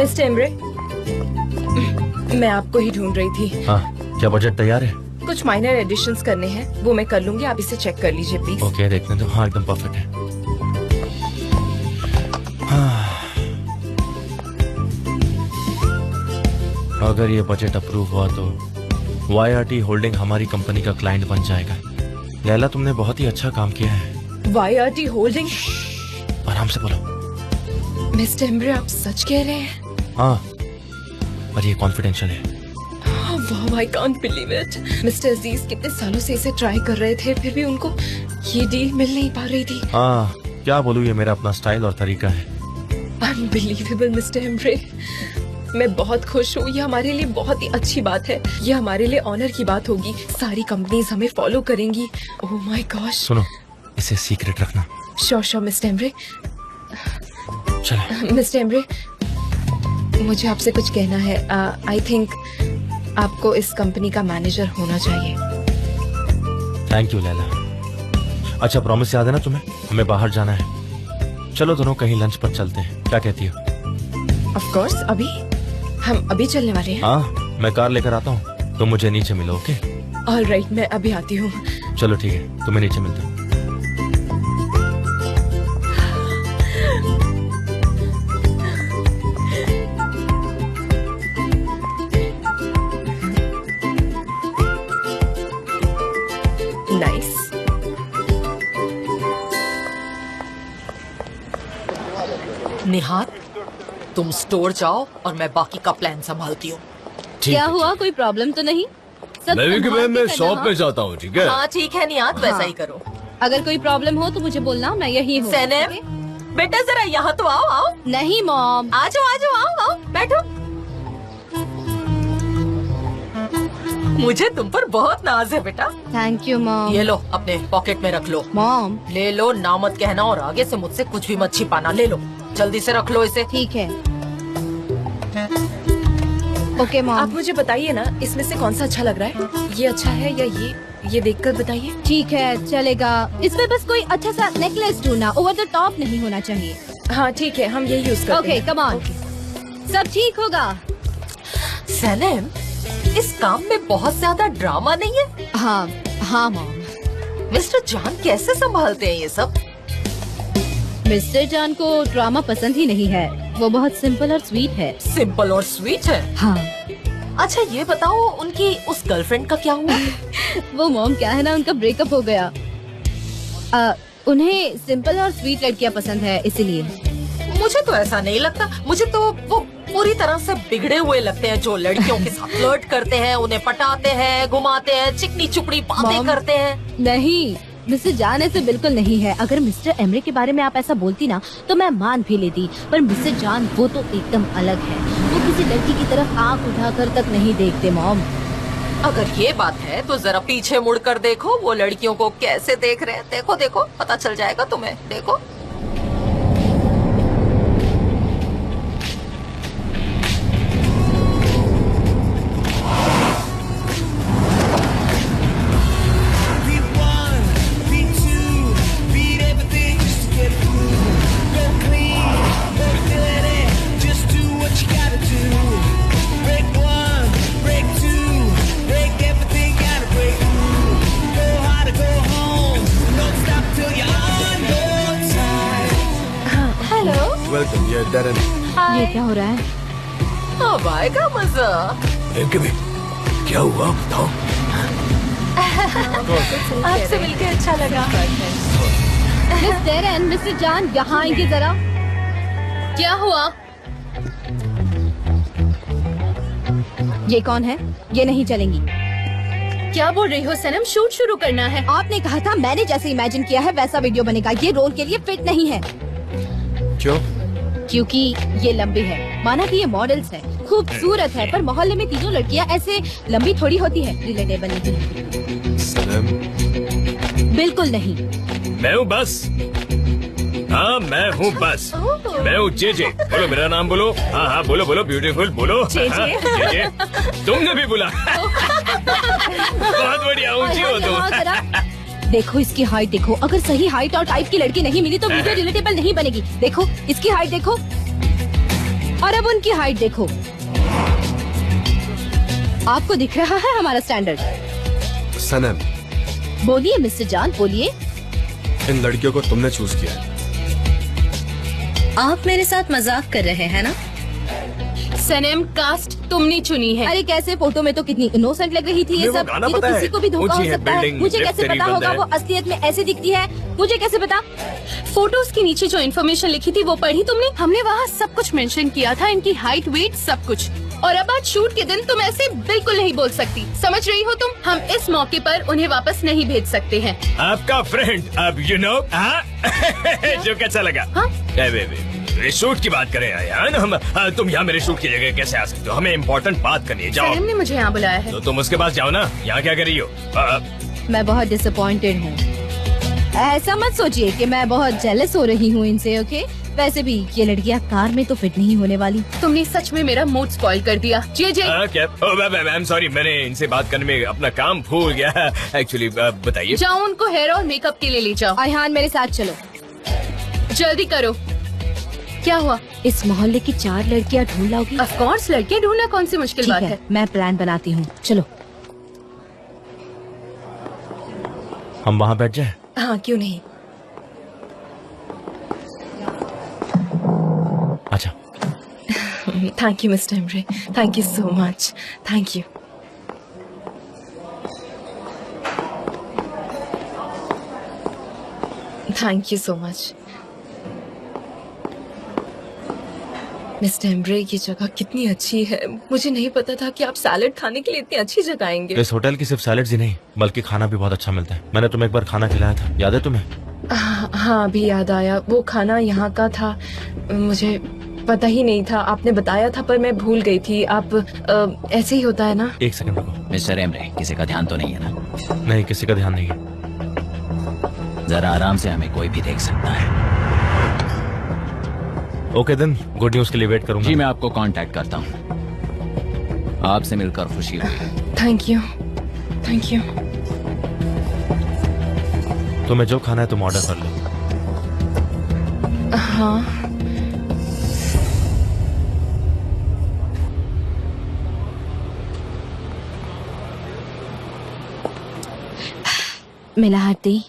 Mister Embry, मैं आपको ही ढूंढ रही थी। हाँ, क्या बजट तैयार है? कुछ माइनर एडिशंस करने हैं, वो मैं कर लूंगी, आप इसे चेक कर लीजिए प्लीज। ओके, देखने दो। हाँ, एकदम परफेक्ट है। हाँ। अगर ये बजट अप्रूव हुआ तो YRT होल्डिंग हमारी कंपनी का क्लाइंट बन जाएगा। लैला, तुमने बहुत ही अच्छा काम किया है। YRT holding? आराम से बोलो। मिस्टर एम्ब्रे, आप सच कह रहे हैं? हाँ, पर ये कॉन्फिडेंशियल है। वाह, I can't believe it। Mister Aziz कितने सालों से इसे ट्राई कर रहे थे, फिर भी उनको ये डील मिल नहीं पा रही थी। हाँ, क्या बोलूं, ये मेरा अपना स्टाइल और तरीका है। अनबिलीवेबल मिस्टर एम्ब्रे, मैं बहुत खुश हूँ। ये हमारे लिए बहुत ही अच्छी बात है। ये हमारे लिए ऑनर की बात होगी। सारी कंपनीज हमें फॉलो करेंगी। Oh my gosh. सुनो, इसे सीक्रेट रखना। Sure mister Embry. चलो। मिस्टर एम्ब्रे, मुझे आपसे कुछ कहना है। आई थिंक आपको इस कंपनी का मैनेजर होना चाहिए। Thank you Laila. अच्छा, प्रॉमिस याद है ना तुम्हें? हमें बाहर जाना है। चलो दोनों कहीं लंच पर चलते हैं, क्या कहती हो? ऑफ कोर्स, अभी हम अभी चलने वाले हैं। हाँ, मैं कार लेकर आता हूँ, तुम मुझे नीचे मिलो। ओके? ऑल राइट, मैं अभी आती हूँ। चलो ठीक है, तुम्हें नीचे मिलता हूँ। नाइस। निहार, तुम स्टोर जाओ और मैं बाकी का प्लान संभालती हूँ। क्या हुआ, कोई प्रॉब्लम तो नहीं? सब मैं शॉप पे जाता हूँ, ठीक है? हाँ ठीक है निहार, वैसा ही करो। अगर कोई प्रॉब्लम हो तो मुझे बोलना, मैं यही हूँ। सैनेम, बेटा जरा यहाँ तो आओ। आओ नहीं मॉम। आ जाओ आओ बैठो। मुझे तुम पर बहुत नाज है बेटा। Thank you mom. ये लो, अपने पॉकेट में रख लो। मॉम ले लो, ना मत कहना और आगे से मुझसे कुछ भी मत छिपाना। ले लो, जल्दी से रख लो इसे। ठीक है। Okay mom. आप मुझे बताइए ना, इसमें से कौन सा अच्छा लग रहा है? ये अच्छा है या ये देखकर बताइए। ठीक है, चलेगा। इसमें बस कोई अच्छा सा नेकलेस ढूंढना, ओवर द टॉप नहीं होना चाहिए। हाँ ठीक है, हम यही यूज करते हैं। Okay, come on. सब ठीक होगा। सैनेम, इस काम में बहुत ज्यादा ड्रामा नहीं है? हाँ हाँ मॉम। मिस्टर जान कैसे संभालते हैं ये सब? मिस्टर जान को ड्रामा पसंद ही नहीं है, वो बहुत सिंपल और स्वीट है। सिंपल और स्वीट है? हाँ। अच्छा ये बताओ, उनकी उस गर्लफ्रेंड का क्या हुआ? वो मॉम, क्या है ना, उनका ब्रेकअप हो गया। उन्हें सिंपल और स्वीट लड़कियां पसंद है, इसीलिए। मुझे तो ऐसा नहीं लगता। मुझे तो वो पूरी तरह से बिगड़े हुए लगते हैं, जो लड़कियों के साथ फ्लर्ट करते हैं, उन्हें पटाते हैं, घुमाते हैं, चिकनी चुपड़ी बातें करते हैं। नहीं, मिस्टर जान ऐसे बिल्कुल नहीं है। अगर मिस्टर एमरे के बारे में आप ऐसा बोलती ना तो मैं मान भी लेती, पर मिस्टर जान वो तो एकदम अलग है। वो किसी लड़की की तरफ आंख उठाकर तक नहीं देखते मॉम। अगर ये बात है तो जरा पीछे मुड़कर देखो, वो लड़कियों को कैसे देख रहे हैं। देखो देखो, पता चल जाएगा तुम्हें। देखो। ये क्या हो रहा है? अब आएगा मजा। क्या हुआ बताओ? आपसे मिलकर अच्छा लगा। मिस्टर एंड मिस्टर जान यहाँ आएंगे जरा। क्या हुआ? ये कौन है? ये नहीं चलेंगी। क्या बोल रही हो सनम? शूट शुरू करना है। आपने कहा था मैंने जैसे इमेजिन किया है वैसा वीडियो बनेगा। ये रोल के लिए फिट नहीं है। क्यों? क्योंकि ये लंबी है। माना कि ये मॉडल्स है, खूबसूरत है, पर मोहल्ले में तीनों लड़कियां ऐसे लंबी थोड़ी होती है। रिलेटेबल नहीं। सनम, बिल्कुल नहीं। मैं हूँ बस। हाँ मैं हूँ बस। मैं हूँ जेजे। बोलो मेरा नाम बोलो। हाँ हाँ बोलो बोलो, ब्यूटीफुल बोलो। जेजे। तुमने भी बोला। बहुत बढ़िया, ऊंची हो तुम। देखो इसकी हाइट देखो, अगर सही हाइट और टाइप की लड़की नहीं मिली तो वीडियो रिलेटेबल नहीं बनेगी। देखो इसकी हाइट देखो। और अब उनकी हाइट देखो। आपको दिख रहा है हमारा स्टैंडर्ड? सनम, बोलिए मिस्टर जान, बोलिए। इन लड़कियों को तुमने चूज किया है। आप मेरे साथ मजाक कर रहे हैं ना? सनम, कास्ट तुमने चुनी है। अरे कैसे, फोटो में तो कितनी इनोसेंट लग रही थी ये वो सब। गाना ये तो पता है। किसी को भी धोखा हो ऊंची है सकता है। बिल्डिंग, मुझे लिफ्ट कैसे तेरी पता बंद होगा है। वो असलियत में ऐसी दिखती है? मुझे कैसे पता? फोटोज के नीचे जो इन्फॉर्मेशन लिखी थी वो पढ़ी तुमने? हमने वहाँ सब कुछ मेंशन किया था, इनकी हाइट, वेट, सब कुछ। और अब आज शूट के दिन तुम ऐसे बिल्कुल नहीं बोल सकती, समझ रही हो तुम? हम इस मौके पर उन्हें वापस नहीं भेज सकते हैं। आपका फ्रेंड, अब यू नो जो कैसा लगा? हाँ? मेरे शूट की बात करें यार हम। तुम यहाँ मेरे शूट की जगह कैसे आ सकते हो? हमें इम्पोर्टेंट बात करनी है। जाओ। सनम ने मुझे यहाँ बुलाया है। तो तुम उसके पास जाओ ना, यहाँ क्या कर रही हो? मैं बहुत डिसअपॉइंटेड हूँ। ऐसा मत सोचिए कि मैं बहुत जेलस हो रही हूँ इनसे, ओके? वैसे भी ये लड़कियाँ कार में तो फिट नहीं होने वाली। तुमने सच में मेरा मूड स्पॉइल कर दिया। जे क्या? आई एम सॉरी, मैंने इनसे बात करने में अपना काम भूल गया एक्चुअली। बताइए। जाओ, उनको हेयर और मेकअप के लिए ले जाओ। अयहान मेरे साथ चलो। जल्दी करो। क्या हुआ? इस मोहल्ले की 4 लड़कियाँ ढूंढ लाओगी? ऑफ कोर्स, लड़कियां ढूंढना कौन सी मुश्किल ठीक बात है, है। मैं प्लान बनाती हूँ, चलो। हम वहाँ बैठ जाए? हाँ, क्यों नहीं। अच्छा। Thank you mister Emre, thank you so much, thank you. Thank you so much. Mister Emre, ये जगह कितनी अच्छी है। मुझे नहीं पता था कि आप सैलेड खाने के लिए इतनी अच्छी जगह आएंगे। इस होटल की सिर्फ सैलेड्स ही नहीं बल्कि खाना भी बहुत अच्छा मिलता है। मैंने तुम्हें एक बार खाना खिलाया था, याद है तुम्हें? हाँ, अभी याद आया। वो खाना यहाँ का था, मुझे पता ही नहीं था। आपने बताया था पर मैं भूल गई थी। आप ऐसे ही होता है ना? एक सेकंड रुको। मिस्टर एमरे, किसी का ध्यान तो नहीं है ना? नहीं, किसी का ध्यान नहीं है। जरा आराम से, हमें कोई भी देख सकता है। ओके देन, गुड न्यूज के लिए वेट करूंगा। जी, मैं आपको कांटेक्ट करता हूँ। आपसे मिलकर खुशी हुई। Thank you, thank you. तुम्हें जो खाना है तुम ऑर्डर कर लो। हाँ, मिलाहटी,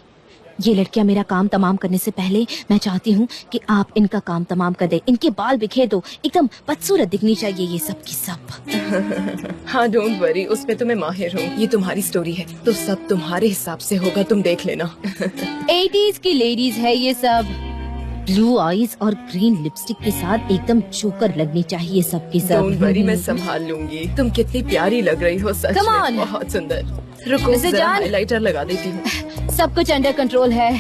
ये लड़कियां मेरा काम तमाम करने से पहले मैं चाहती हूँ कि आप इनका काम तमाम कर दे। इनके बाल बिखेर दो, एकदम बदसूरत दिखनी चाहिए ये सब की सब। हाँ, डोंट वरी, उसमें तो मैं माहिर हूँ। ये तुम्हारी स्टोरी है तो सब तुम्हारे हिसाब से होगा, तुम देख लेना। 80s की लेडीज है ये सब। ब्लू आईज और ग्रीन लिपस्टिक के साथ एकदम जोकर लगनी चाहिए सबकी सब। डोंट वरी, मैं संभाल लूंगी। तुम कितनी प्यारी लग रही हो, सच Come में on. बहुत सुंदर। रुको, मिस्टर जरा जान। हाइलाइटर लगा देती हूँ। सब कुछ अंडर कंट्रोल है।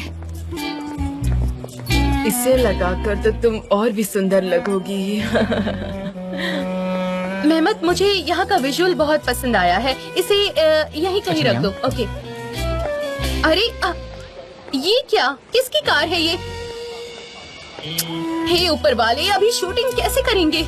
इसे लगाकर तो तुम और भी सुंदर लगोगी। मेहमत, मुझे यहाँ का विजुअल बहुत पसंद आया है। इसे यहीं कहीं अच्छा, रख दो। ओके। अरे ये क्या, किसकी कार है ये? हे ऊपर वाले, अभी शूटिंग कैसे करेंगे?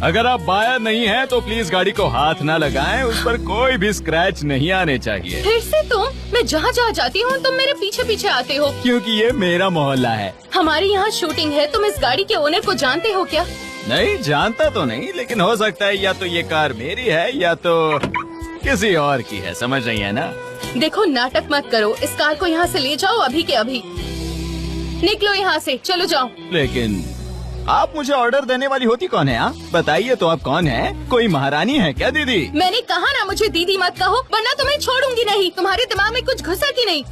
अगर आप बायर नहीं हैं तो प्लीज गाड़ी को हाथ ना लगाएं, उस पर कोई भी स्क्रैच नहीं आने चाहिए। फिर से तुम? मैं जहाँ जहाँ जाती हूँ तुम मेरे पीछे पीछे आते हो। क्योंकि ये मेरा मोहल्ला है। हमारे यहाँ शूटिंग है, तुम इस गाड़ी के ओनर को जानते हो क्या? नहीं जानता तो नहीं, लेकिन हो सकता है या तो ये कार मेरी है या तो किसी और की है, समझ रही है ना? देखो, नाटक मत करो। इस कार को यहाँ से ले जाओ अभी के अभी। निकलो यहाँ से, चलो जाओ। लेकिन आप मुझे ऑर्डर देने वाली होती कौन है? आप बताइए तो, आप कौन है? कोई महारानी है क्या दीदी? मैंने कहा ना, मुझे दीदी मत कहो वरना तुम्हें छोड़ूंगी नहीं। तुम्हारे दिमाग में कुछ घुसा कि नहीं?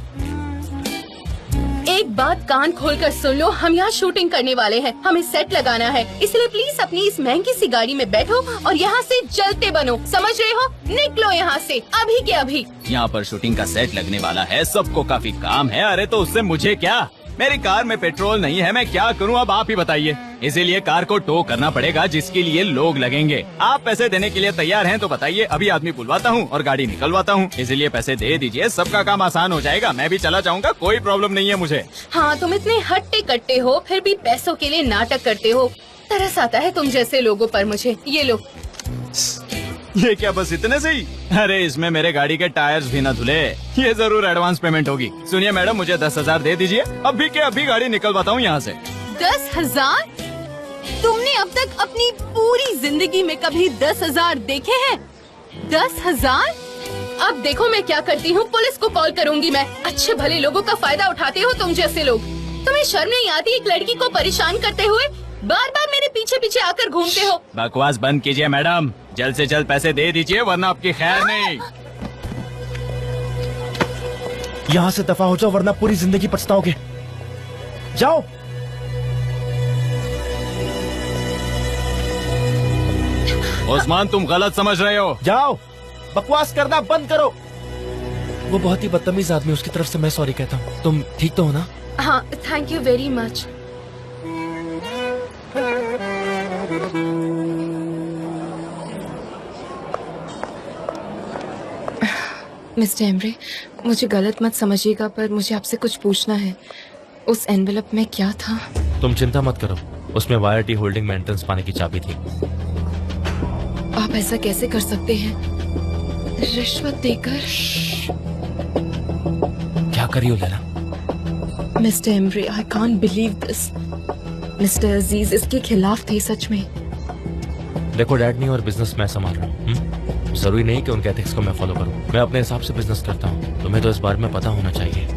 एक बात कान खोलकर सुन लो, हम यहाँ शूटिंग करने वाले हैं, हमें सेट लगाना है, इसलिए प्लीज अपनी इस महंगी सी गाड़ी में बैठो और यहाँ से जलते बनो, समझ रहे हो? निकलो यहाँ से अभी के अभी। यहाँ पर शूटिंग का सेट लगने वाला है, सबको काफी काम है। अरे तो उससे मुझे क्या? मेरी कार में पेट्रोल नहीं है, मैं क्या करूं अब आप ही बताइए। इसीलिए कार को टो करना पड़ेगा जिसके लिए लोग लगेंगे। आप पैसे देने के लिए तैयार हैं तो बताइए, अभी आदमी बुलवाता हूं और गाड़ी निकलवाता हूं। इसीलिए पैसे दे दीजिए, सबका काम आसान हो जाएगा। मैं भी चला जाऊंगा, कोई प्रॉब्लम नहीं है मुझे। हाँ, तुम इतने हट्टे कट्टे हो फिर भी पैसों के लिए नाटक करते हो। तरस आता है तुम जैसे लोगों पर मुझे। ये लो। ये क्या बस इतने से ही? अरे इसमें मेरे गाड़ी के टायर्स भी न धुले। ये जरूर एडवांस पेमेंट होगी। सुनिए मैडम, मुझे 10,000 दे दीजिए, अभी के अभी गाड़ी निकलवाता हूँ यहाँ से। 10,000? तुमने अब तक अपनी पूरी जिंदगी में कभी 10,000 देखे हैं? 10,000? अब देखो मैं क्या करती हूँ, पुलिस को कॉल करूँगी मैं। अच्छे भले लोगों का फायदा उठाते हो तुम जैसे लोग। तुम्हें शर्म नहीं आती एक लड़की को परेशान करते हुए? बार बार मेरे पीछे पीछे आकर घूमते हो। बकवास बंद कीजिए मैडम, जल्द से जल्द पैसे दे दीजिए वरना आपकी खैर नहीं। यहाँ से दफा हो जाओ वरना पूरी जिंदगी पछताओगे। जाओ। उस्मान तुम गलत समझ रहे हो। जाओ, बकवास करना बंद करो। वो बहुत ही बदतमीज आदमी, उसकी तरफ से मैं सॉरी कहता हूँ। तुम ठीक तो हो ना? हाँ, thank you very much. Mister Emre, मुझे गलत मत समझिएगा पर मुझे आपसे कुछ पूछना है। उस एनवेलप में क्या था? तुम चिंता मत करो, उसमें वायर टी होल्डिंग में एंट्रेंस पाने की चाबी थी। आप ऐसा कैसे कर सकते हैं? रिश्वत देकर? क्या करी हो Leyla? Mister Emre, I can't believe this. Mister Aziz इसके खिलाफ थे सच में। देखो डैड नहीं और बिजनेस मैं संभाल रहा हूँ। जरूरी नहीं कि उनके एथिक्स को मैं फॉलो करूँ। मैं अपने हिसाब से बिजनेस करता हूँ। तुम्हें तो इस बारे में पता होना चाहिए।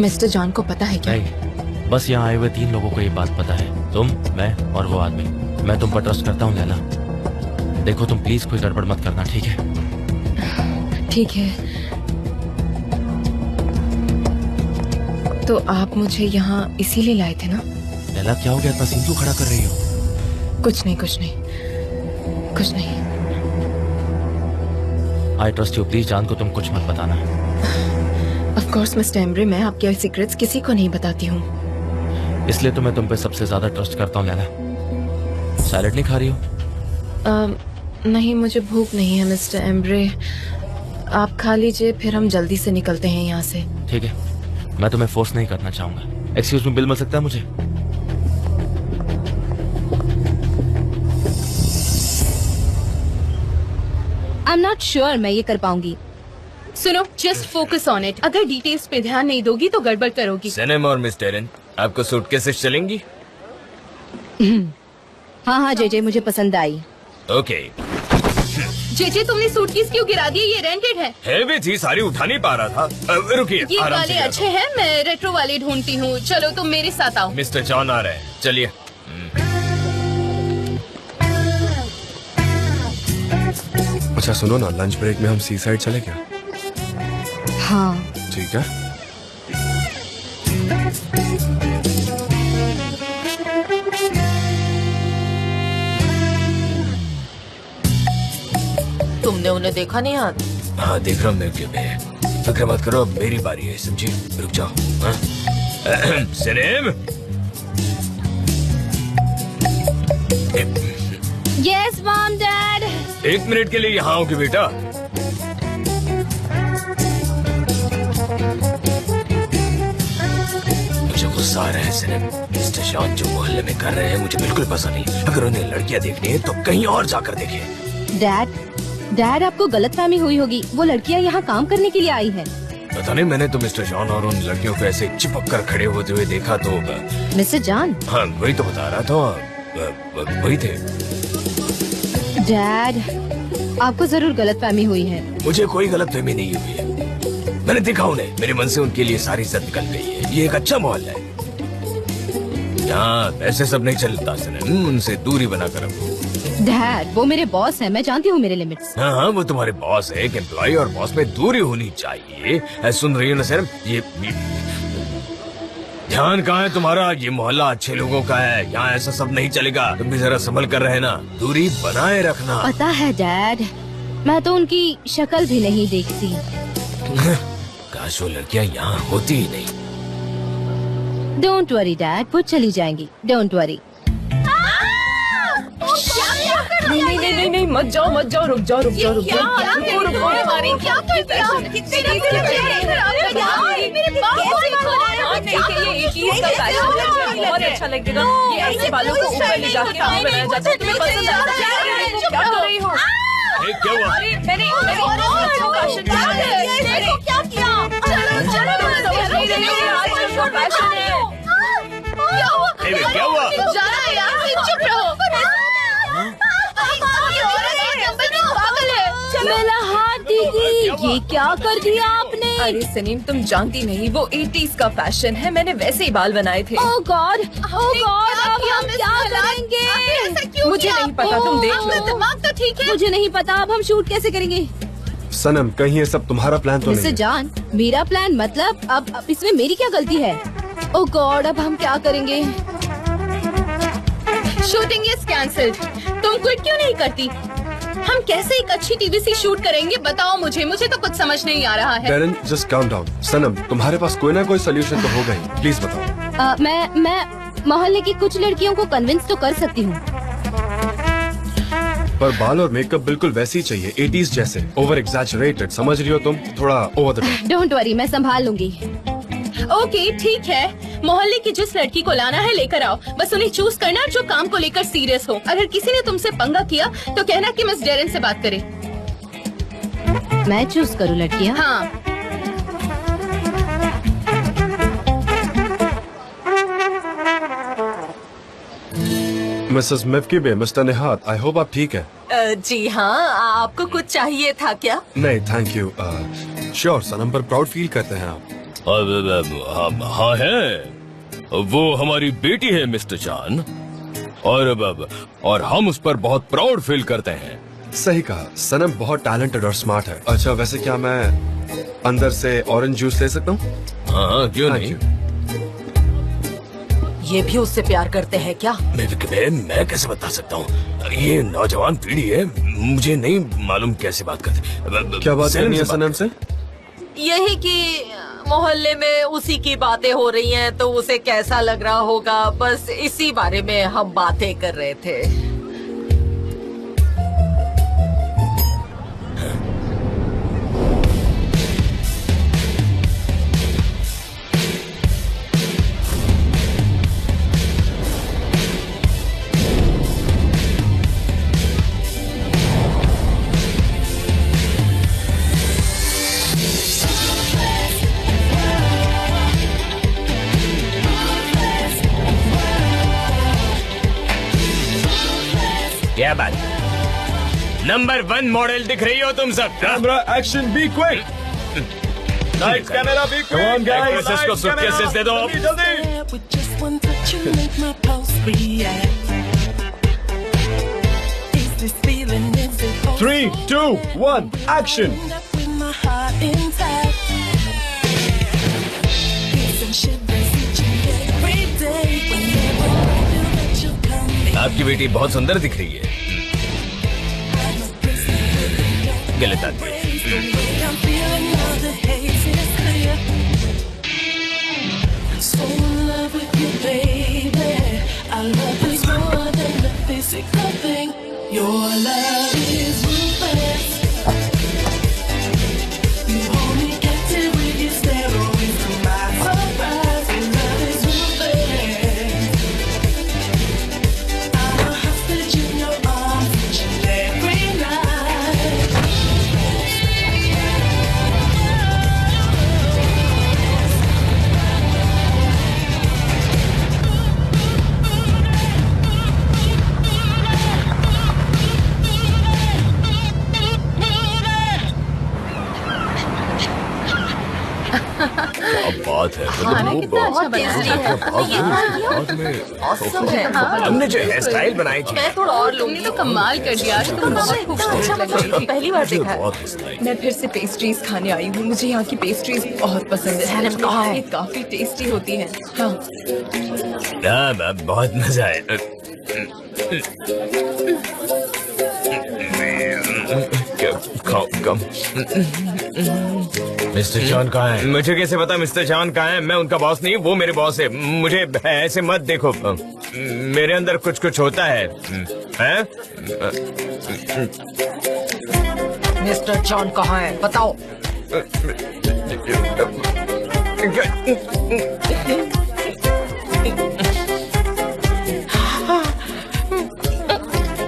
मिस्टर जॉन को पता है क्या? नहीं, बस यहाँ आए हुए 3 लोगों को ये बात पता है, तुम, मैं और वो आदमी। मैं तुम पर ट्रस्ट करता हूँ लैला। देखो तुम प्लीज कोई गड़बड़ मत करना, ठीक है? ठीक है। तो आप मुझे यहाँ इसीलिए लाए थे ना? लैला क्या हो गया, इतना सीन क्यों खड़ा कर रही हो? कुछ नहीं, कुछ नहीं, कुछ नहीं। आई ट्रस्ट यू, प्लीज जान को तुम कुछ मत बताना। ऑफ कोर्स मिस्टर एमरे, मैं आपके सीक्रेट्स किसी को नहीं बताती हूँ। इसलिए तो मैं तुम पे सबसे ज्यादा ट्रस्ट करता हूँ लैला। सैलेड नहीं खा रही हो? नहीं, मुझे भूख नहीं है मिस्टर एमरे। आप खा लीजिए, फिर हम जल्दी से निकलते हैं यहाँ से। ठीक है, मैं तुम्हें फोर्स नहीं करना चाहूंगा। एक्सक्यूज मी, बिल मिल सकता है मुझे? आई एम नॉट श्योर मैं ये कर पाऊंगी। सुनो, जस्ट फोकस ऑन इट। अगर डिटेल्स पे ध्यान नहीं दोगी तो गड़बड़ करोगी। सनम और मिस टेरन, आपको सूटकेसेस चलेंगी? हाँ हाँ जेजे, मुझे पसंद आई। ओके। जेजे तुमने सूटकेस क्यों गिरा दिए? ये रेंटेड है। हैवी थी, सारी उठा नहीं पा रहा था। रुकिए, ये आराम वाले से अच्छे हैं, मैं रेट्रो वाले ढूंढती हूँ। चलो तुम मेरे साथ आओ। मिस्टर जॉन आ रहे हैं, चलिए। अच्छा सुनो ना, लंच ब्रेक में हम सी साइड चले क्या? हाँ ठीक है। तुमने उन्हें देखा नहीं आज? हाँ देख रहा हूँ मैं, क्यों मैं फिक्र मत करो, अब मेरी बारी है, समझी? रुक जाओ। हाँ? सनम, यस मॉम डैड। 1 मिनट के लिए यहाँ आओगे बेटा? मुझे गुस्सा आ रहा है सनम। मिस्टर जॉन जो मोहल्ले में कर रहे हैं मुझे बिल्कुल पसंद नहीं। अगर उन्हें लड़कियाँ देखनी है तो कहीं और जाकर देखें। डैड आपको गलतफहमी हुई होगी, वो लड़कियाँ यहाँ काम करने के लिए आई है। पता नहीं, मैंने तो मिस्टर जॉन और उन लड़कियों को ऐसे चिपक कर खड़े होते हुए देखा तो। Mister John? हाँ वही तो बता रहा था, वही थे। डैड आपको जरूर गलतफहमी हुई है। मुझे कोई गलतफहमी नहीं हुई है, मैंने देखा उन्हें, मेरे मन से उनके लिए सारी इज्जत निकल गई है। ये एक अच्छा मोहल्ला है, यहाँ ऐसे सब नहीं चलता सनम, उनसे दूरी बनाकर रखो। डैड वो मेरे बॉस हैं, मैं जानती हूँ मेरे लिमिट्स। हाँ हाँ, वो तुम्हारे बॉस है। एक एम्प्लॉय और बॉस में दूरी होनी चाहिए। सुन रही हो ना सनम? ये ध्यान कहाँ है तुम्हारा? ये मोहल्ला अच्छे लोगों का है, यहाँ ऐसा सब नहीं चलेगा। तुम भी जरा संभल कर रहे ना, दूरी बनाए रखना। पता है डैड, मैं तो उनकी शक्ल भी नहीं देखती। काश वो लड़कियाँ यहाँ होती ही नहीं। डोंट वरी डैड, वो चली जाएंगी, डोंट वरी। नहीं, मत जाओ, रुक जाओ, रुक जाओ। बहुत अच्छा लगेगा ये ऐसे बालों को ऊपर ले जाके बनाया जाता है। तुम्हें पसंद आता है? क्या कर रही हो? क्या हुआ? मैंने क्या किया? क्या हुआ? जाना है यार, चुप रहो। पागल है। मेरा हाथ दीदी, ये क्या कर दिया आपने? अरे सनीम, तुम जानती नहीं, वो 80s का फैशन है, मैंने वैसे ही बाल बनाए थे। ओह गॉड, ओह गॉड, अब हम क्या करेंगे? मुझे नहीं पता, तुम देख लो। दिमाग तो ठीक है। मुझे नहीं पता, अब हम शूट कैसे करेंगे? सनम, कहीं ये सब तुम्हारा प्लान तो मिस्टर नहीं है? जान, मेरा प्लान मतलब अब इसमें मेरी क्या गलती है? ओह गॉड, अब हम क्या करेंगे? Shooting is cancelled. तुम क्विट क्यों नहीं करती? हम कैसे एक अच्छी टीवी शूट करेंगे बताओ मुझे तो कुछ समझ नहीं आ रहा है। Darren, just calm down. सनम, तुम्हारे पास कोई ना कोई सोल्यूशन तो होगा ही, प्लीज बताओ। मैं मोहल्ले की कुछ लड़कियों को कन्विंस तो कर सकती हूँ। पर बाल और मेकअप बिल्कुल वैसे ही चाहिए, 80s जैसे, ओवर एग्जैजरेटेड, समझ रही हो तुम? थोड़ा over the top. Don't worry, मैं संभाल लूंगी। ओके ठीक है, मोहल्ले की जिस लड़की को लाना है लेकर आओ, बस उन्हें चूज करना जो काम को लेकर सीरियस हो। अगर किसी ने तुमसे पंगा किया तो कहना कि मिस डेरेन से बात करे। मैं चूज करूँ लड़कियाँ? हाँ। मिसेस मिफ्कीबे, मिस्टर निहात, आई होप आप ठीक है। जी हाँ, आपको कुछ चाहिए था क्या? नहीं थैंक यू। श्योर, सनम पर प्राउड फील करते हैं आप? हाँ है, वो हमारी बेटी है मिस्टर जान, और हम उस पर बहुत प्राउड फील करते हैं। सही कहा, सनम बहुत टैलेंटेड और स्मार्ट है। अच्छा वैसे क्या मैं अंदर से ऑरेंज जूस ले सकता हूँ? हाँ क्यों Thank नहीं? you. ये भी उससे प्यार करते हैं क्या? मैं कैसे बता सकता हूँ, ये नौजवान पीढ़ी है, मुझे नहीं मालूम कैसे बात करते। क्या बात करनी है सनम से? यही कि मोहल्ले में उसी की बातें हो रही हैं, तो उसे कैसा लग रहा होगा, बस इसी बारे में हम बातें कर रहे थे। क्या बात, नंबर 1 मॉडल दिख रही हो तुम सब? Camera action, be quick. Lights camera, be quick. Come on guys, actresses को सूटकेसेस दे दो। Three, 2, 1, action। आपकी बेटी बहुत सुंदर दिख रही है। गलत आदमी। बात है, खाना कितना अच्छा बना है। Awesome है। हमने जो हेयर स्टाइल बनाई थी, मैं थोड़ा और तुमने तो कमाल कर दिया, तुम बहुत खूबसूरत लग रही थी। पहली बार देखा है। बहुत पसंद आई। मैं फिर से पेस्ट्रीज खाने आई हूँ, मुझे यहाँ की पेस्ट्रीज बहुत पसंद है। सैनम कहाँ है? ये काफी टेस्टी होती है। हाँ, बहुत मजा आया। कम। मिस्टर जॉन कहाँ है? मुझे कैसे पता मिस्टर जॉन कहाँ है? मैं उनका बॉस नहीं, वो मेरे बॉस है। मुझे ऐसे मत देखो, मेरे अंदर कुछ होता है। हैं? मिस्टर जॉन कहाँ है बताओ?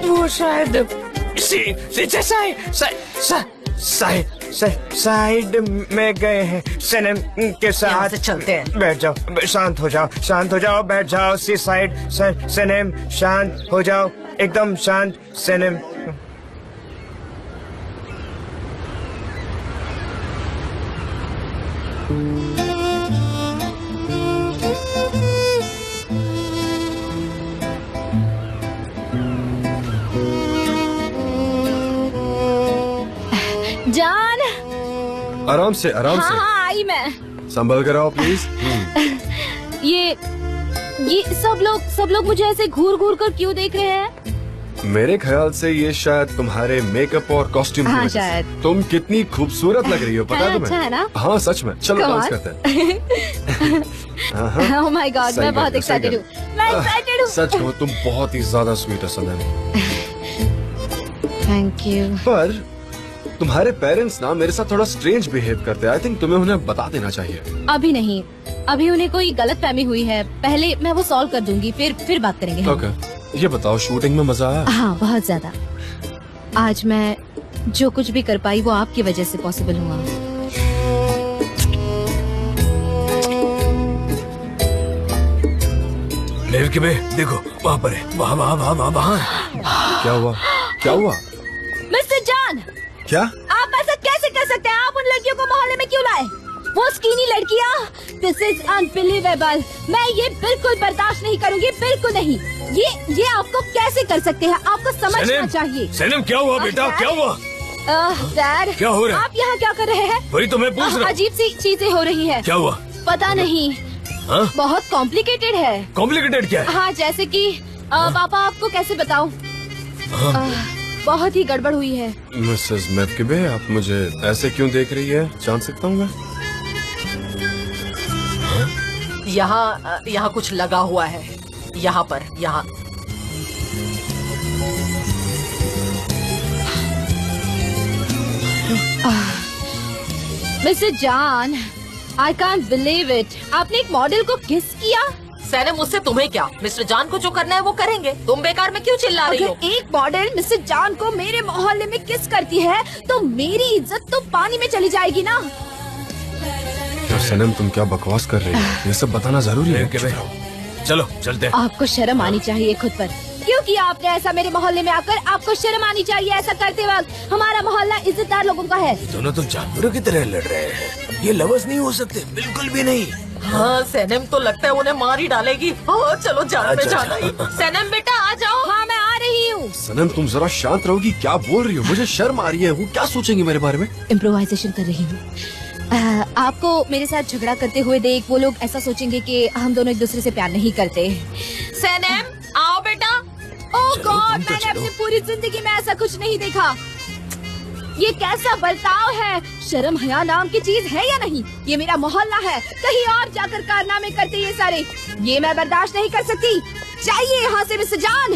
वो शायद साइड में गए हैं सनम के साथ। यहाँ से चलते हैं। बैठ जाओ, शांत हो जाओ, शांत हो जाओ, बैठ जाओ। सी साइड सनम, शांत हो जाओ, एकदम शांत सनम। जान। आराम से, आराम से। हाँ आई मैं। संभल कर आओ प्लीज। ये सब लोग मुझे ऐसे घूर घूर कर क्यों देख रहे हैं? मेरे ख्याल से ये शायद तुम्हारे मेकअप और कॉस्ट्यूम की हाँ, वजह से। शायद। तुम कितनी खूबसूरत लग रही हो, पता है तुम्हें? अच्छा है ना? हाँ सच में। चलो Come डांस on. करते हैं। ओह माय गॉड, सही मैं बहुत कर, सही एक्साइटेड कर। हूँ। मैं एक्साइटेड हूँ। सच हो, तुम बहुत ही ज्यादा स्वीट हो सनम। Thank you. पर तुम्हारे पेरेंट्स ना मेरे साथ थोड़ा स्ट्रेंज बिहेव करते हैं। आई थिंक तुम्हें उन्हें बता देना चाहिए। अभी नहीं, अभी उन्हें कोई गलत फहमी हुई है। पहले मैं वो सॉल्व कर दूंगी, फिर बात करेंगे हम। ओके, ये बताओ शूटिंग में मजा आया? हाँ बहुत ज्यादा। आज मैं जो कुछ भी कर पाई वो आपकी वजह से पॉसिबल हुआ। देखो वहाँ पर है, वहाँ। क्या हुआ? क्या हुआ? मिस्टर जान, क्या? आप ऐसा कैसे कर सकते हैं? आप उन लड़कियों को मोहल्ले में क्यों लाए? वो स्कीनी लड़कियाँ, दिस इज अनबिलीवेबल। मैं ये बिल्कुल बर्दाश्त नहीं करूँगी, बिल्कुल नहीं। ये आपको कैसे कर सकते हैं? आपको समझना चाहिए। सनम क्या हुआ बेटा, क्या हुआ? डैड, क्या हो रहा है? आप यहाँ क्या कर रहे हैं? वही तो मैं पूछ रहा हूँ। अजीब सी चीजें हो रही है। क्या हुआ? पता नहीं। हाँ? बहुत कॉम्प्लिकेटेड है। कॉम्प्लिकेटेड क्या है? हाँ जैसे कि पापा आपको कैसे बताऊं? बहुत ही गड़बड़ हुई है। मिसेस मैकबे, आप मुझे ऐसे क्यों देख रही है? जान सकता हूँ मैं? यहाँ कुछ लगा हुआ है। यहाँ पर, यहाँ। मिस्टर जान, आई कांट बिलीव इट। आपने एक मॉडल को किस किया? सैनम, मुझसे तुम्हें क्या? मिस्टर जान को जो करना है वो करेंगे। तुम बेकार में क्यों चिल्ला रही हो? अगर एक मॉडल मिस्टर जान को मेरे मोहल्ले में किस करती है तो मेरी इज्जत तो पानी में चली जाएगी ना। सनम, तुम क्या बकवास कर रही हो? ये सब बताना जरूरी है। चलो चलते हैं। आपको शर्म आनी चाहिए खुद पर। क्यों किया आपने ऐसा मेरे मोहल्ले में आकर? आपको शर्म आनी चाहिए ऐसा करते वक्त। हमारा मोहल्ला इज्जतदार लोगों का है। दोनों तो जानवरों की तरह लड़ रहे हैं। ये लवर्स नहीं हो सकते, बिल्कुल भी नहीं। हाँ सैनम, तो लगता है उन्हें मार ही डालेगी। हाँ चलो, जान में जाना ही। सैनम बेटा आ जाओ। हाँ मैं आ रही हूँ। सनम, तुम जरा शांत रहोगी? क्या बोल रही हो? मुझे शर्म आ रही है। वो क्या सोचेंगे मेरे बारे में? इम्प्रोवाइजेशन कर रही हूँ। आपको मेरे साथ झगड़ा करते हुए देख वो लोग ऐसा सोचेंगे कि हम दोनों एक दूसरे से प्यार नहीं करते। सैनम आओ बेटा। ओह गॉड, मैंने अपनी पूरी जिंदगी में ऐसा कुछ नहीं देखा। ये कैसा बर्ताव है? शर्म हया नाम की चीज है या नहीं? ये मेरा मोहल्ला है, कहीं और जाकर कारनामे करते ये सारे। ये मैं बर्दाश्त नहीं कर सकती। चाहिए यहाँ से मिस्टर जान।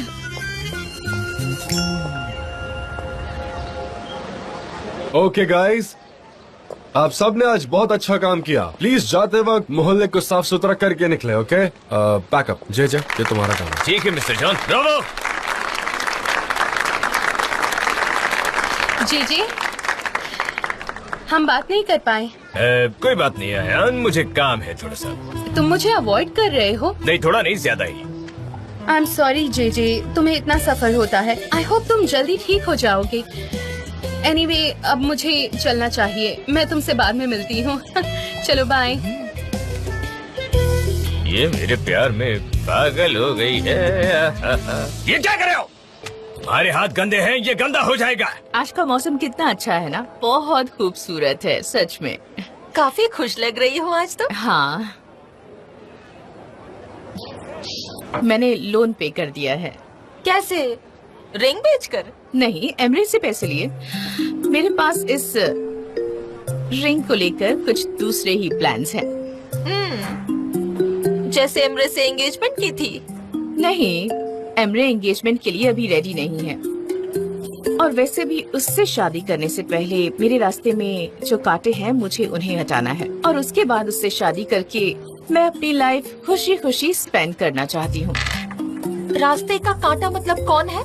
ओके गाइस, आप सब ने आज बहुत अच्छा काम किया। प्लीज जाते वक्त मोहल्ले को साफ सुथरा करके निकले। Okay, pack up. जे ये तुम्हारा काम है। ठीक है मिस्टर जॉन, ब्रावो। जी हम बात नहीं कर पाए। कोई बात नहीं है यार, मुझे काम है थोड़ा सा। तुम मुझे अवॉइड कर रहे हो? नहीं, थोड़ा नहीं, ज्यादा ही। आई एम सॉरी जे, तुम्हें इतना सफर होता है। आई होप तुम जल्दी ठीक हो जाओगे। एनीवे, अब मुझे चलना चाहिए। मैं तुमसे बाद में मिलती हूँ। चलो बाय। ये मेरे प्यार में पागल हो गई है। ये क्या कर रहे हो? तुम्हारे हाथ गंदे हैं, ये गंदा हो जाएगा। आज का मौसम कितना अच्छा है ना, बहुत खूबसूरत है सच में। काफी खुश लग रही हो आज तो। हाँ, मैंने लोन पे कर दिया है। कैसे? रिंग बेचकर? नहीं, एमरे से पैसे लिए। मेरे पास इस रिंग को लेकर कुछ दूसरे ही प्लान्स हैं। जैसे एमरे से एंगेजमेंट की थी? नहीं, एमरे एंगेजमेंट के लिए अभी रेडी नहीं है। और वैसे भी उससे शादी करने से पहले मेरे रास्ते में जो कांटे हैं मुझे उन्हें हटाना है। और उसके बाद उससे शादी करके मैं अपनी लाइफ खुशी खुशी स्पेंड करना चाहती हूँ। रास्ते का कांटा मतलब कौन है?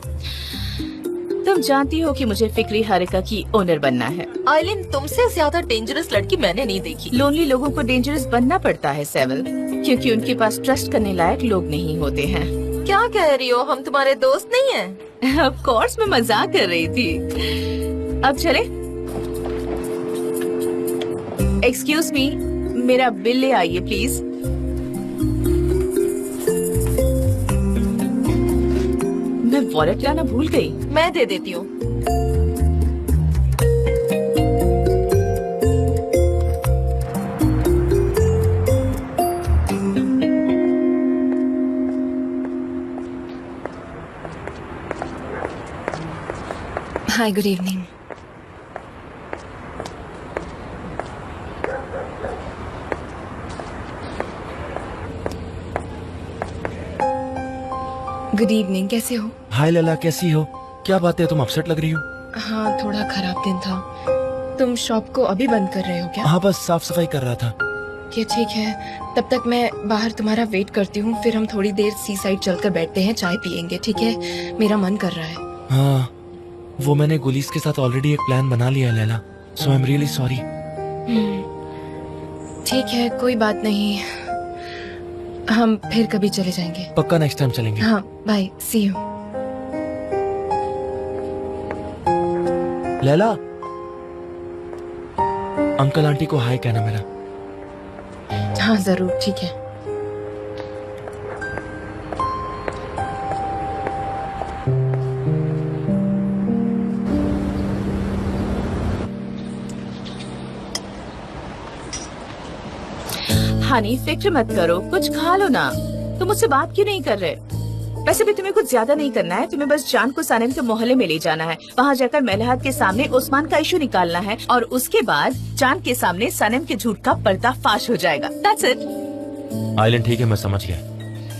तुम जानती हो कि मुझे फिक्री हरिका की ओनर बनना है। आइलिन, तुमसे ज्यादा डेंजरस लड़की मैंने नहीं देखी। लोनली लोगों को डेंजरस बनना पड़ता है सेवल, क्योंकि उनके पास ट्रस्ट करने लायक लोग नहीं होते हैं। क्या कह रही हो, हम तुम्हारे दोस्त नहीं हैं? ऑफ कोर्स, मैं मजाक कर रही थी। अब चले। एक्सक्यूज मी, मेरा बिल ले आइए प्लीज। मैं वॉलेट लाना भूल गई। मैं दे देती हूँ। हाय, गुड इवनिंग। गुड इवनिंग, कैसे हो? हाय लैला, कैसी हो? क्या बात है, तुम अपसेट लग रही हो? हाँ, थोड़ा खराब दिन था। तुम शॉप को अभी बंद कर रहे हो क्या? हाँ, बस साफ सफाई कर रहा था। ये ठीक है, तब तक मैं बाहर तुम्हारा वेट करती हूँ, फिर हम थोड़ी देर सी साइड चलकर बैठते हैं, चाय पियेंगे, ठीक है? मेरा मन कर रहा है। हाँ, वो मैंने गुलीस के साथ ऑलरेडी एक प्लान बना लिया है लैला, सो आई एम रियली सॉरी। ठीक है, कोई बात नहीं, हम फिर कभी चले जाएंगे। पक्का नेक्स्ट टाइम चलेंगे। हाँ, bye, see you. Laila, uncle aunty को हाय कहना मेरा। हाँ जरूर, ठीक है। हनी, फिक्र मत करो, कुछ खा लो ना। तुम मुझसे बात क्यों नहीं कर रहे? वैसे भी तुम्हें कुछ ज्यादा नहीं करना है, तुम्हें बस जान को सानिम के मोहल्ले में ले जाना है। वहाँ जाकर मेलहात के सामने उस्मान का इशू निकालना है और उसके बाद जान के सामने सानिम के झूठ का पर्दाफाश हो जाएगा। That's it। आइलैंड ठीक है, मैं समझ गया।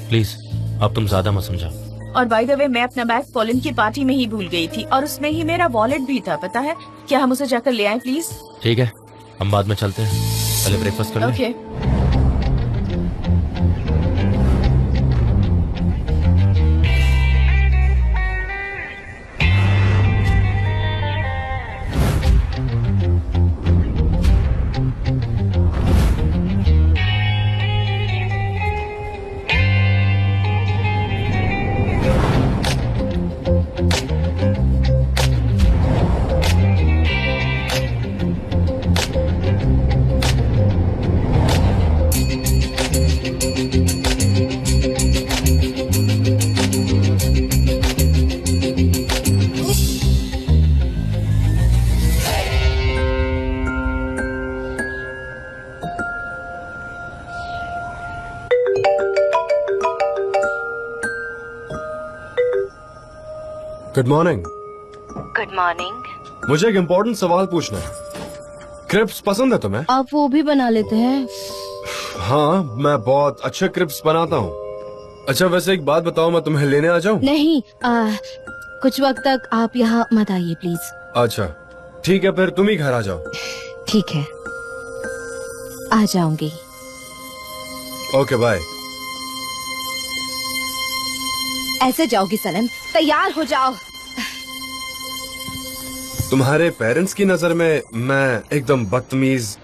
प्लीज अब तुम ज्यादा मत समझाओ। और बाय द वे, मैं अपना बैग पोलैंड की पार्टी में ही भूल गई थी और उसमें ही मेरा वॉलेट भी था, पता है? क्या हम उसे जाकर ले आए प्लीज? ठीक है, हम बाद में चलते हैं, पहले ब्रेकफास्ट कर लें। Okay. Good morning. Good morning. मुझे एक इम्पोर्टेंट सवाल पूछना है। क्रिप्स पसंद है तुम्हें? आप वो भी बना लेते हैं? हाँ, मैं बहुत अच्छे क्रिप्स बनाता हूँ। अच्छा, वैसे एक बात बताओ, मैं तुम्हें लेने आ जाऊँ? नहीं, कुछ वक्त तक आप यहाँ मत आइए प्लीज। अच्छा ठीक है, फिर तुम ही घर आ जाओ। ठीक है, आ जाऊंगी। Okay bye. ऐसे जाओगी सनम? तैयार हो जाओ। तुम्हारे पेरेंट्स की नजर में मैं एकदम बदतमीज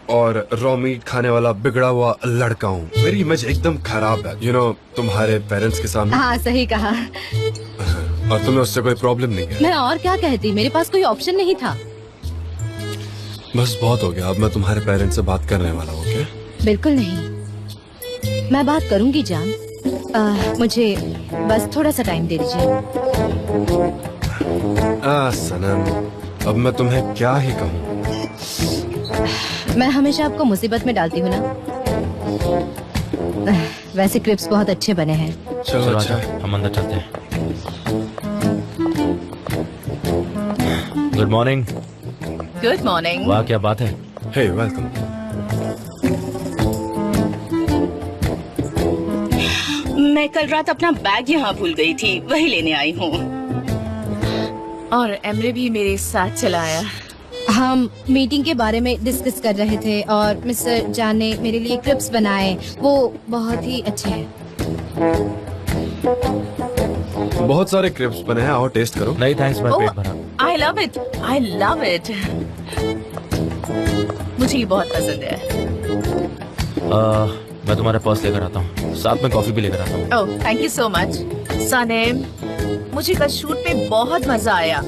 और रॉ मीट खाने वाला बिगड़ा हुआ लड़का हूँ। मेरी इमेज एकदम खराब है, यू नो, तुम्हारे पेरेंट्स के सामने। हाँ, सही कहा। और तुम्हें उससे कोई प्रॉब्लम नहीं है? मैं और क्या कहती, मेरे पास कोई ऑप्शन नहीं था। बस बहुत हो गया, अब मैं तुम्हारे पेरेंट्स से बात करने वाला हूँ। ओके? बिल्कुल नहीं, मैं बात करूंगी जान। मुझे बस थोड़ा सा टाइम दे दीजिए। सनम, अब मैं तुम्हें क्या ही कहूँ। मैं हमेशा आपको मुसीबत में डालती हूँ ना। वैसे क्रिप्स बहुत अच्छे बने हैं। चलो अच्छा, हम अंदर चलते हैं। Good morning. Good morning. वाह, क्या बात है। हे, वेलकम। मैं कल रात अपना बैग यहाँ भूल गई थी, वही लेने आई हूँ। और एमरे भी मेरे साथ चला आया। हम मीटिंग के बारे में डिस्कस कर रहे थे और मिस्टर जान ने मेरे लिए क्रिप्स बनाए, वो बहुत ही अच्छे हैं। बहुत सारे क्रिप्स बने हैं, आओ टेस्ट करो। नहीं थैंक्स, मैं पेट भरा। I love it, I love it. मुझे ये बहुत पसंद है। मैं तुम्हारा पर्स लेकर आता हूँ, साथ में कॉफी भी लेकर आता हूँ। Oh thank you so much Sanem, मुझे कल शूट पे बहुत मजा आया।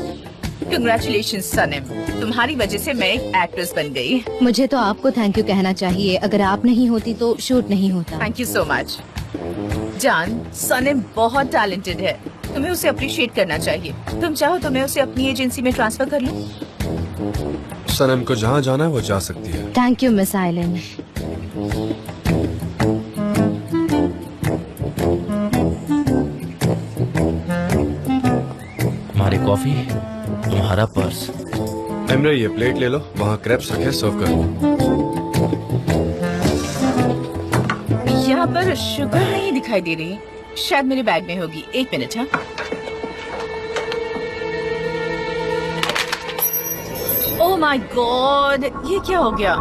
कंग्रेचुलेशंस सनेम, तुम्हारी वजह से मैं एक एक्ट्रेस बन गई। मुझे तो आपको थैंक यू कहना चाहिए, अगर आप नहीं होती तो शूट नहीं होता। थैंक यू सो मच जान, सनेम बहुत टैलेंटेड है, तुम्हें उसे अप्रिशिएट करना चाहिए। तुम चाहो तो मैं उसे अपनी एजेंसी में ट्रांसफर कर लूं? सनम को जहाँ जाना है वो जा सकती है। Thank you miss island. हमारी कॉफी, तुम्हारा पर्स। एमरे ये प्लेट ले लो, वहाँ क्रेप्स रखे, सर्व करो। यहाँ पर शुगर नहीं दिखाई दे रही, शायद मेरे बैग में होगी। एक मिनट। हाँ ओह माय गॉड, ये क्या हो गया?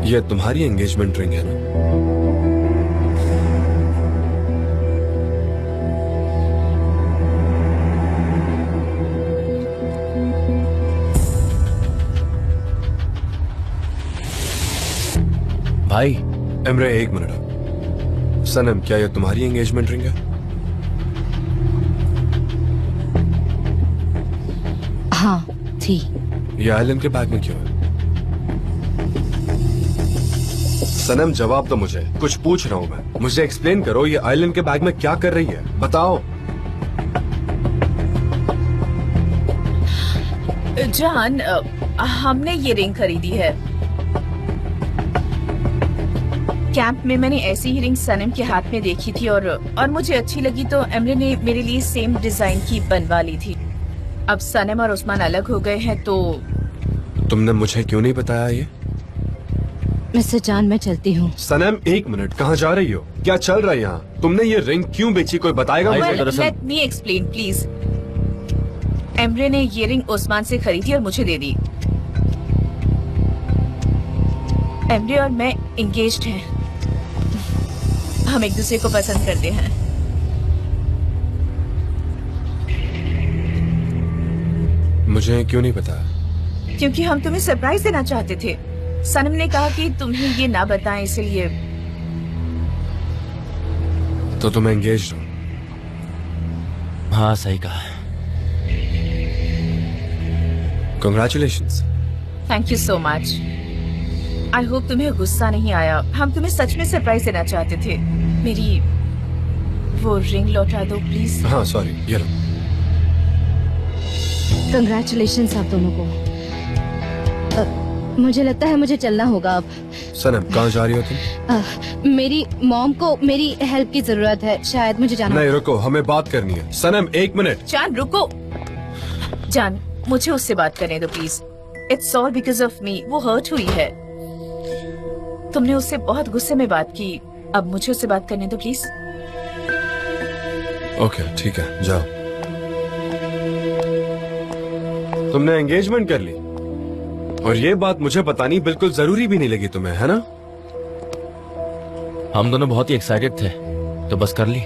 ये तुम्हारी एंगेजमेंट रिंग है ना? भाई एमरे एक मिनट। सनम क्या ये तुम्हारी एंगेजमेंट रिंग है? हाँ थी। ये आइलैंड के बैग में क्यों है? सनम जवाब दो मुझे, कुछ पूछ रहा हूँ मैं, मुझे एक्सप्लेन करो, ये आइलैंड के बैग में क्या कर रही है, बताओ। जान, हमने ये रिंग खरीदी है। कैंप में मैंने ऐसी ही रिंग सनम के हाथ में देखी थी और मुझे अच्छी लगी तो एमरे ने मेरे लिए सेम डिजाइन की बनवा ली थी। अब सनम और उस्मान अलग हो गए हैं तो। तुमने मुझे क्यों नहीं बताया ये? मिस्टर जान मैं चलती हूँ। सनम एक मिनट, कहाँ जा रही हो? क्या चल रहा है यहाँ? तुमने ये रिंग क्यों बेची, कोई बताएगा मुझे? Let me explain please. Emre ने ये रिंग उस्मान से खरीदी और मुझे दे दी। एमरे और मैं एंगेज्ड हैं। हम एक दूसरे को पसंद करते हैं। मुझे क्यों नहीं बताया? क्योंकि हम तुम्हें सरप्राइज देना चाहते थे। सनम ने कहा कि तुम्हें ये ना बताएं, इसलिए। तो तुम एंगेज्ड हो? हाँ सही कहा। Congratulations. Thank you so much. I hope तुम्हें गुस्सा नहीं आया, हम तुम्हें सच में सरप्राइज देना चाहते थे। मेरी वो रिंग लौटा दो प्लीज। हाँ सॉरी, ये लो। कंग्रेचुलेशंस आप दोनों को। मुझे लगता है मुझे चलना होगा अब। सनम कहाँ जा रही हो तुम? मेरी मॉम को मेरी हेल्प की जरूरत है, शायद मुझे जाना। नहीं रुको, हमें बात करनी है। सनम एक मिनट। जान रुको। जान मुझे उससे बात करने दो please. It's all because of me. वो हर्ट हुई है। तुमने उससे बहुत गुस्से में बात की, अब मुझे उससे बात करने दो प्लीज। ओके ठीक है, जाओ। तुमने एंगेजमेंट कर ली और ये बात मुझे बतानी बिल्कुल जरूरी भी नहीं लगी तुम्हें, है ना? हम दोनों बहुत ही एक्साइटेड थे तो बस कर ली।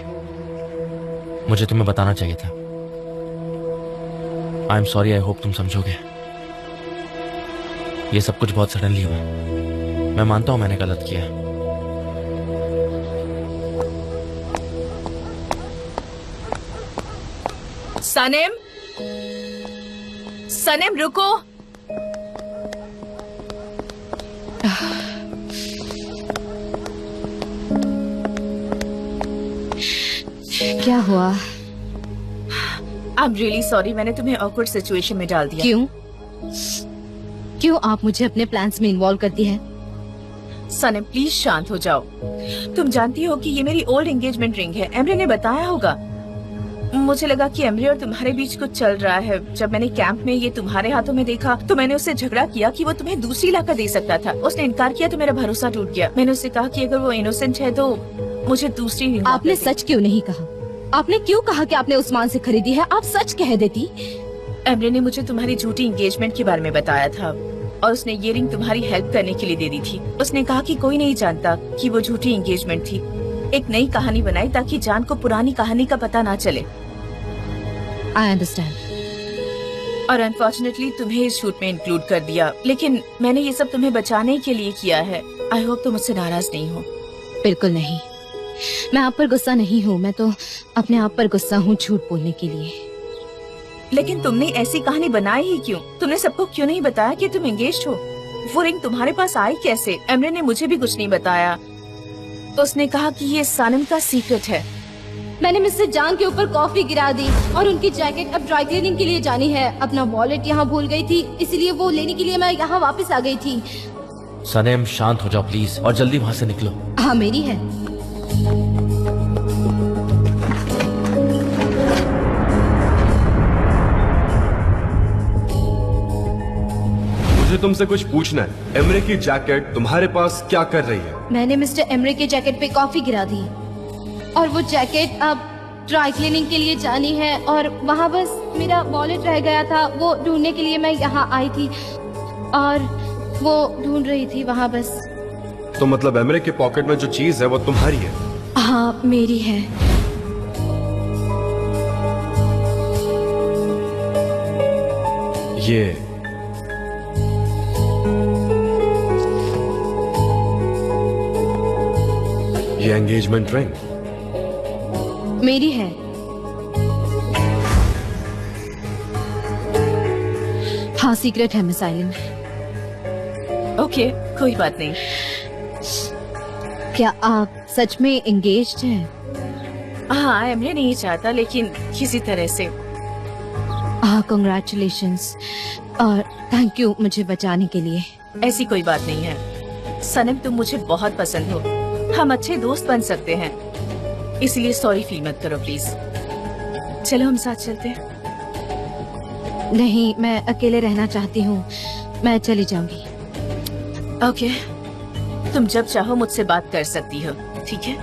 मुझे तुम्हें बताना चाहिए था। I am sorry, I hope तुम समझोगे। ये सब कुछ बहुत सडनली हुआ। मैं मानता हूं मैंने गलत किया। सनम, सनम रुको। क्या हुआ? आई एम रियली सॉरी, मैंने तुम्हें ऑकवर्ड सिचुएशन में डाल दिया। क्यों? क्यों आप मुझे अपने प्लान्स में इन्वॉल्व करती हैं? सनम प्लीज शांत हो जाओ। तुम जानती हो कि ये मेरी ओल्ड एंगेजमेंट रिंग है। एमरे ने बताया होगा। मुझे लगा कि एमरे और तुम्हारे बीच कुछ चल रहा है। जब मैंने कैंप में ये तुम्हारे हाथों में देखा तो मैंने उससे झगड़ा किया कि वो तुम्हें दूसरी लाकर दे सकता था। उसने इनकार किया तो मेरा भरोसा टूट गया। मैंने उससे कहा कि अगर वो इनोसेंट है तो मुझे दूसरी रिंग। आपने सच क्यों नहीं कहा? आपने क्यों कहा कि आपने उस्मान से खरीदी है? आप सच कह देती। एमरे ने मुझे तुम्हारी झूठी एंगेजमेंट के बारे में बताया था और उसने ये रिंग तुम्हारी हेल्प करने के लिए दे दी थी। उसने कहा कि कोई नहीं जानता कि वो झूठी एंगेजमेंट थी। एक नई कहानी बनाई ताकि जान को पुरानी कहानी का पता ना चले। I understand. और अनफॉर्चुनेटली तुम्हें इस शूट में इंक्लूड कर दिया, लेकिन मैंने ये सब तुम्हें बचाने के लिए किया है। आई होप तुम मुझसे नाराज नहीं हो। बिल्कुल नहीं, मैं आप पर गुस्सा नहीं हूँ। मैं तो अपने आप पर गुस्सा हूँ झूठ बोलने के लिए। लेकिन तुमने ऐसी कहानी बनाई ही क्यों? तुमने सबको क्यों नहीं बताया कि तुम एंगेज्ड हो? वो रिंग तुम्हारे पास आई कैसे? एमरे ने मुझे भी कुछ नहीं बताया। उसने कहा कि ये सनम का सीक्रेट है। मैंने मिस्टर जान के ऊपर कॉफी गिरा दी और उनकी जैकेट अब ड्राई क्लीनिंग के लिए जानी है। अपना वॉलेट यहाँ भूल गई थी, इसलिए वो लेने के लिए मैं यहाँ वापस आ गई थी। सनम शांत हो जाओ प्लीज और जल्दी वहाँ से निकलो। हाँ मेरी है। मुझे तुमसे कुछ पूछना है। एमरे की जैकेट तुम्हारे पास क्या कर रही है? मैंने मिस्टर एमरे के जैकेट पे कॉफी गिरा दी और वो जैकेट अब ड्राई क्लीनिंग के लिए जानी है और वहाँ बस मेरा वॉलेट रह गया था। वो ढूंढने के लिए मैं यहाँ आई थी और वो ढूंढ रही थी वहाँ बस। तो मतलब एमरे के पॉकेट में जो चीज है वो तुम्हारी है? हाँ मेरी है। ये एंगेजमेंट रिंग मेरी है। हाँ सीक्रेट है मिस आइलिन। ओके कोई बात नहीं। क्या आप सच में एंगेज्ड हैं? हाँ एमरे नहीं चाहता लेकिन किसी तरह से। कांग्रेचुलेशंस और थैंक यू मुझे बचाने के लिए। ऐसी कोई बात नहीं है सनम, तुम मुझे बहुत पसंद हो। हम अच्छे दोस्त बन सकते हैं, इसलिए सॉरी फील मत करो प्लीज। चलो हम साथ चलते हैं। नहीं मैं अकेले रहना चाहती हूँ, मैं चली जाऊंगी। ओके तुम जब चाहो मुझसे बात कर सकती हो, ठीक है?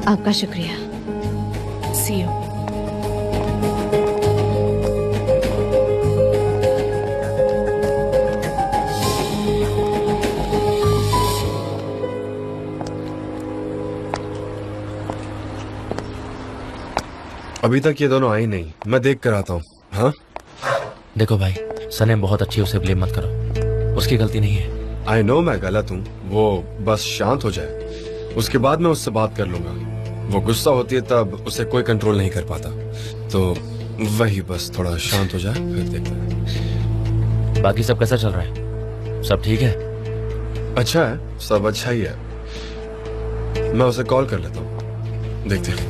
आपका शुक्रिया। सी यू। अभी तक ये दोनों आई नहीं, मैं देख कर आता हूँ। हाँ देखो भाई, सनम बहुत अच्छी, उसे ब्लेम मत करो, उसकी गलती नहीं है। आई नो मैं गलत हूँ, वो बस शांत हो जाए, उसके बाद मैं उससे बात कर लूंगा। वो गुस्सा होती है तब उसे कोई कंट्रोल नहीं कर पाता, तो वही बस थोड़ा शांत हो जाए फिर देखते हैं। बाकी सब कैसा चल रहा है? सब ठीक है? अच्छा है, सब अच्छा ही है। मैं उसे कॉल कर लेता हूँ, देखते हैं।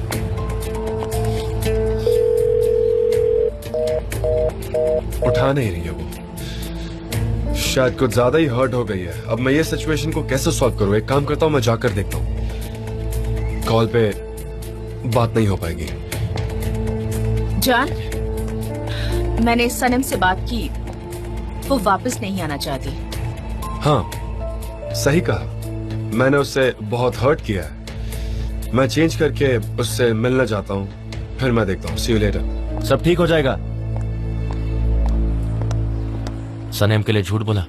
उठा नहीं रही है वो, शायद कुछ ज्यादा ही हर्ट हो गई है। अब मैं ये सिचुएशन को कैसे सॉल्व करूँ? एक काम करता हूँ, मैं जाकर देखता हूँ। कॉल पे बात नहीं हो पाएगी। जान, मैंने सनम से बात की, वो वापस नहीं आना चाहती। हाँ सही कहा, मैंने उससे बहुत हर्ट किया है। मैं चेंज करके उससे मिलना चाहता हूँ, फिर मैं देखता हूँ। सी यू लेटर। सब ठीक हो जाएगा। सनम के लिए झूठ बोला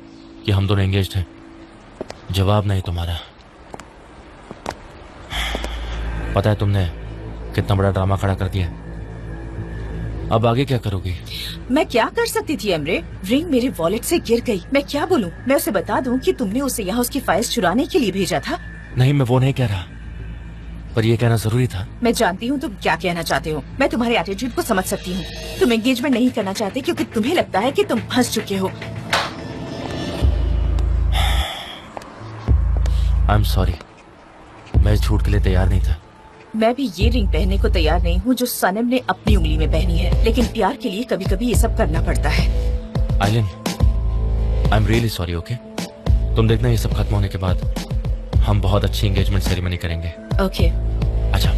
कि हम दोनों एंगेज्ड हैं, जवाब नहीं तुम्हारा। पता है तुमने कितना बड़ा ड्रामा खड़ा कर दिया। अब आगे क्या करोगी? मैं क्या कर सकती थी एमरे? रिंग मेरे वॉलेट से गिर गई, मैं क्या बोलूं? मैं उसे बता दूं कि तुमने उसे यहाँ उसकी फाइल्स चुराने के लिए भेजा था? नहीं, मैं वो नहीं कह रहा, पर ये कहना जरूरी था। मैं जानती हूँ तुम क्या कहना चाहते हो, मैं तुम्हारे एटीट्यूड को समझ सकती हूँ। तुम एंगेजमेंट नहीं करना चाहते क्योंकि तुम्हें लगता है कि तुम फंस चुके हो। आई एम सॉरी, मैं इस झूठ के लिए तैयार नहीं था। मैं भी ये रिंग पहनने को तैयार नहीं हूँ जो सनम ने अपनी उंगली में पहनी है, लेकिन प्यार के लिए कभी कभी ये सब करना पड़ता है। Aylin, I am really sorry, okay? तुम देखना ये सब खत्म होने के बाद हम बहुत अच्छी एंगेजमेंट सेरेमनी करेंगे। ओके। अच्छा